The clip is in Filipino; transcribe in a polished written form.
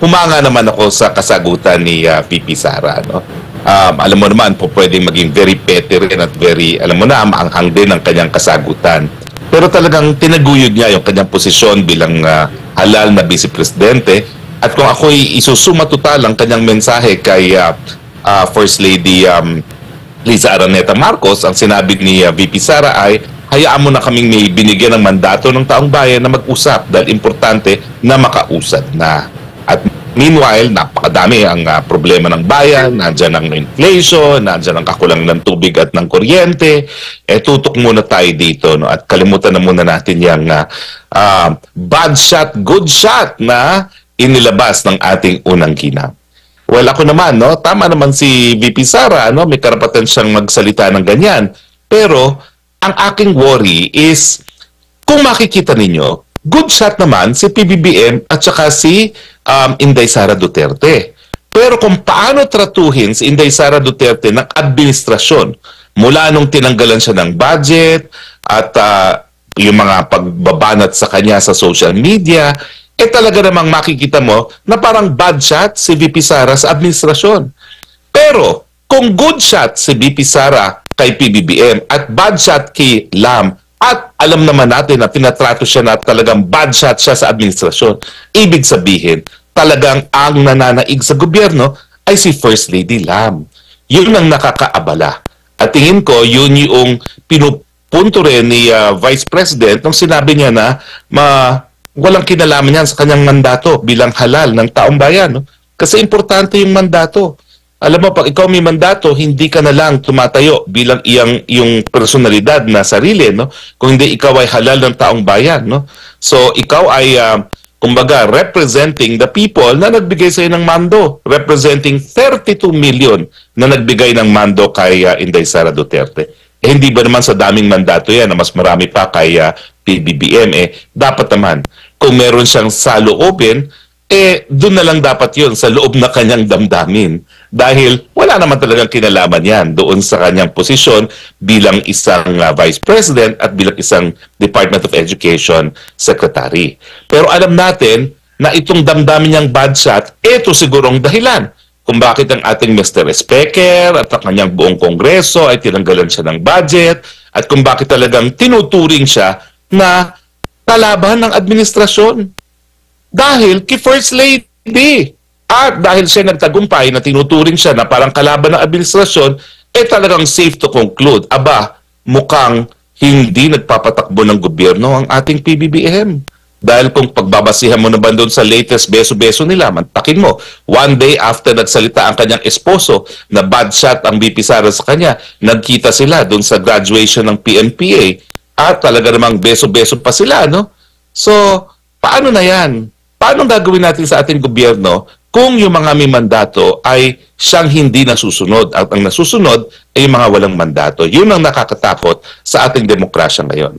humanga naman ako sa kasagutan ni VP Sara. No? Alam mo naman po pwedeng maging very petty rin at very, alam mo na, maanghang din ang kanyang kasagutan. Pero talagang tinaguyod niya yung kanyang posisyon bilang halal na Vice Presidente. At kung ako'y isusuma total ang kanyang mensahe kay First Lady Liza Araneta Marcos, ang sinabi ni VP Sara ay, hayaan mo na kaming may binigyan ng mandato ng taong bayan na mag-usap dahil importante na makausap na. At meanwhile, napakadami ang problema ng bayan, nandyan ang inflation, nandyan ang kakulang ng tubig at ng kuryente. Tutok muna tayo dito, no? At kalimutan na muna natin yung bad shot, good shot na inilabas ng ating unang ginang. Well, ako naman, no? Tama naman si VP Sara, no? May karapatan siyang magsalita ng ganyan. Pero ang aking worry is, kung makikita ninyo, good shot naman si PBBM at saka si Inday Sara Duterte. Pero kung paano tratuhin si Inday Sara Duterte ng administrasyon mula nung tinanggalan siya ng budget at yung mga pagbabanat sa kanya sa social media, talaga namang makikita mo na parang bad shot si VP Sara sa administrasyon. Pero kung good shot si VP Sara kay PBBM at bad shot kay Lam, at alam naman natin na tinatrato siya na talagang bad shot siya sa administrasyon, ibig sabihin, talagang ang nananaig sa gobyerno ay si First Lady Lam. Yun ang nakakaabala. At tingin ko, yun yung pinupunto rin ni Vice President nung sinabi niya na walang kinalaman yan sa kanyang mandato bilang halal ng taong bayan. No? Kasi importante yung mandato. Alam mo, pag ikaw may mandato, hindi ka na lang tumatayo bilang iyong personalidad na sarili, no? Kung hindi, ikaw ay halal ng taong bayan, no? So, ikaw ay, kumbaga, representing the people na nagbigay sa ng mando. Representing 32 million na nagbigay ng mando kay Inday Sara Duterte. Hindi ba naman sa daming mandato yan na mas marami pa kay PBBM? Dapat naman, kung meron siyang saloobin, doon na lang dapat yun sa loob na kanyang damdamin. Dahil wala naman talagang kinalaman yan doon sa kanyang posisyon bilang isang Vice President at bilang isang Department of Education Secretary. Pero alam natin na itong damdamin niyang bad shot, ito sigurong dahilan kung bakit ang ating Mr. Speaker at ang kanyang buong Kongreso ay tinanggalan siya ng budget at kung bakit talagang tinuturing siya na kalaban ng administrasyon. Dahil kay First Lady. At dahil siya nagtagumpay na tinuturing siya na parang kalaban ng administrasyon, talagang safe to conclude, mukhang hindi nagpapatakbo ng gobyerno ang ating PBBM. Dahil kung pagbabasihan mo naman doon sa latest beso-beso nila, mantakin mo, one day after nagsalita ang kanyang esposo na bad shot ang VP Sara sa kanya, nagkita sila doon sa graduation ng PNPA at talaga namang beso-beso pa sila, no? So, paano na yan? Paano gagawin natin sa ating gobyerno kung yung mga may mandato ay siyang hindi nasusunod at ang nasusunod ay yung mga walang mandato? Yun ang nakakatakot sa ating demokrasya ngayon.